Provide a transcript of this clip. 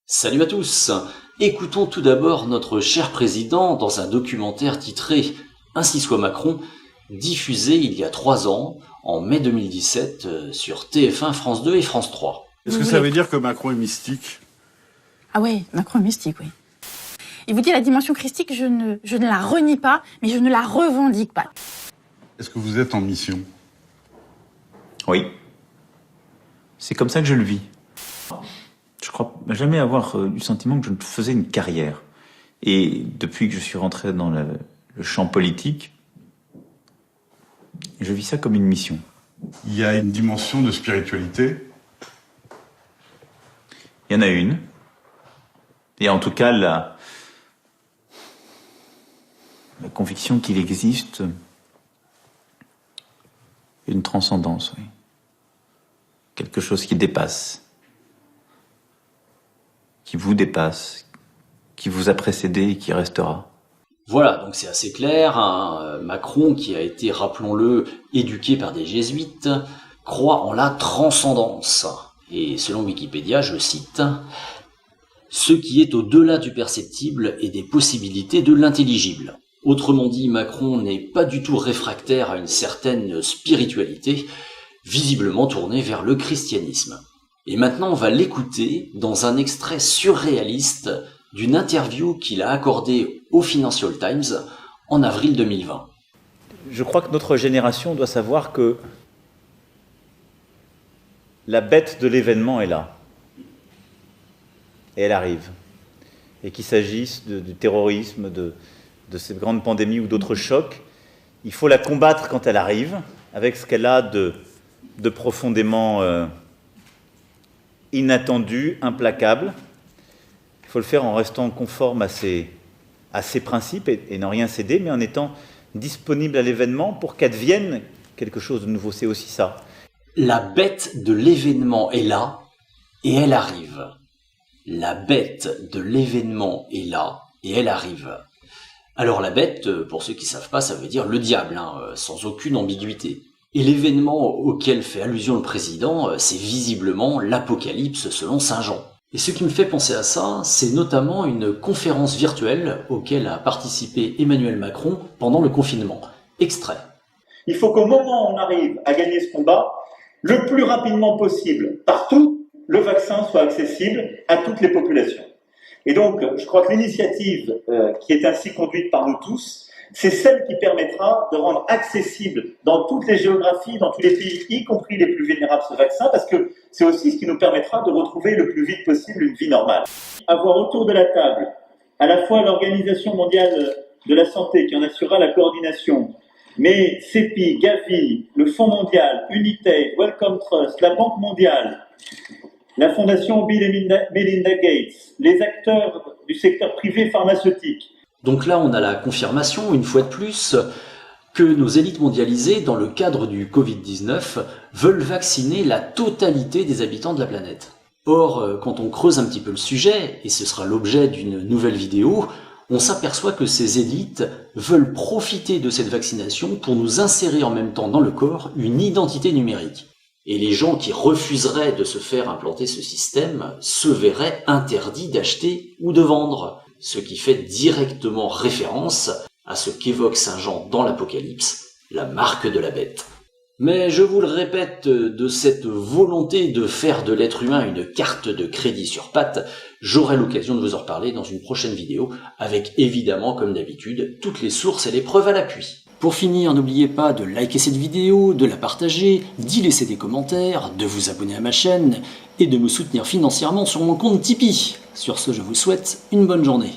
Salut à tous. Écoutons tout d'abord notre cher président dans un documentaire titré « Ainsi soit Macron », diffusé il y a 3 ans, en mai 2017, sur TF1, France 2 et France 3. Est-ce que ça veut dire que Macron est mystique? Ah oui, Macron est mystique, oui. Il vous dit la dimension christique, je ne la renie pas, mais je ne la revendique pas. Est-ce que vous êtes en mission? Oui. C'est comme ça que je le vis. Je crois jamais avoir eu le sentiment que je faisais une carrière. Et depuis que je suis rentré dans le champ politique, je vis ça comme une mission. Il y a une dimension de spiritualité? Il y en a une. Et en tout cas, la conviction qu'il existe une transcendance, oui. Quelque chose qui dépasse. Qui vous dépasse, qui vous a précédé et qui restera. Voilà, donc c'est assez clair, hein. Macron, qui a été, rappelons-le, éduqué par des jésuites, croit en la transcendance. Et selon Wikipédia, je cite, « ce qui est au-delà du perceptible et des possibilités de l'intelligible ». Autrement dit, Macron n'est pas du tout réfractaire à une certaine spiritualité, visiblement tournée vers le christianisme. Et maintenant, on va l'écouter dans un extrait surréaliste d'une interview qu'il a accordée au Financial Times en avril 2020. Je crois que notre génération doit savoir que la bête de l'événement est là. Et elle arrive. Et qu'il s'agisse du terrorisme, de cette grande pandémie ou d'autres chocs, il faut la combattre quand elle arrive, avec ce qu'elle a de profondément inattendu, implacable. Il faut le faire en restant conforme à ses principes et n'en rien céder, mais en étant disponible à l'événement pour qu'advienne quelque chose de nouveau. C'est aussi ça. La bête de l'événement est là et elle arrive. La bête de l'événement est là et elle arrive. Alors la bête, pour ceux qui ne savent pas, ça veut dire le diable, hein, sans aucune ambiguïté. Et l'événement auquel fait allusion le président, c'est visiblement l'Apocalypse selon Saint Jean. Et ce qui me fait penser à ça, c'est notamment une conférence virtuelle auquel a participé Emmanuel Macron pendant le confinement. Extrait. Il faut qu'au moment où on arrive à gagner ce combat, le plus rapidement possible, partout, le vaccin soit accessible à toutes les populations. Et donc, je crois que l'initiative qui est ainsi conduite par nous tous, c'est celle qui permettra de rendre accessible dans toutes les géographies, dans tous les pays, y compris les plus vulnérables, ce vaccin, parce que c'est aussi ce qui nous permettra de retrouver le plus vite possible une vie normale. Avoir autour de la table à la fois l'Organisation mondiale de la santé qui en assurera la coordination, mais CEPI, Gavi, le Fonds mondial, Unitaid, Wellcome Trust, la Banque mondiale, la Fondation Bill et Melinda Gates, les acteurs du secteur privé pharmaceutique. Donc là, on a la confirmation, une fois de plus, que nos élites mondialisées, dans le cadre du Covid-19, veulent vacciner la totalité des habitants de la planète. Or, quand on creuse un petit peu le sujet, et ce sera l'objet d'une nouvelle vidéo, on s'aperçoit que ces élites veulent profiter de cette vaccination pour nous insérer en même temps dans le corps une identité numérique. Et les gens qui refuseraient de se faire implanter ce système se verraient interdits d'acheter ou de vendre, ce qui fait directement référence à ce qu'évoque Saint Jean dans l'Apocalypse, la marque de la bête. Mais je vous le répète, de cette volonté de faire de l'être humain une carte de crédit sur pattes, j'aurai l'occasion de vous en reparler dans une prochaine vidéo, avec évidemment, comme d'habitude, toutes les sources et les preuves à l'appui. Pour finir, n'oubliez pas de liker cette vidéo, de la partager, d'y laisser des commentaires, de vous abonner à ma chaîne et de me soutenir financièrement sur mon compte Tipeee. Sur ce, je vous souhaite une bonne journée.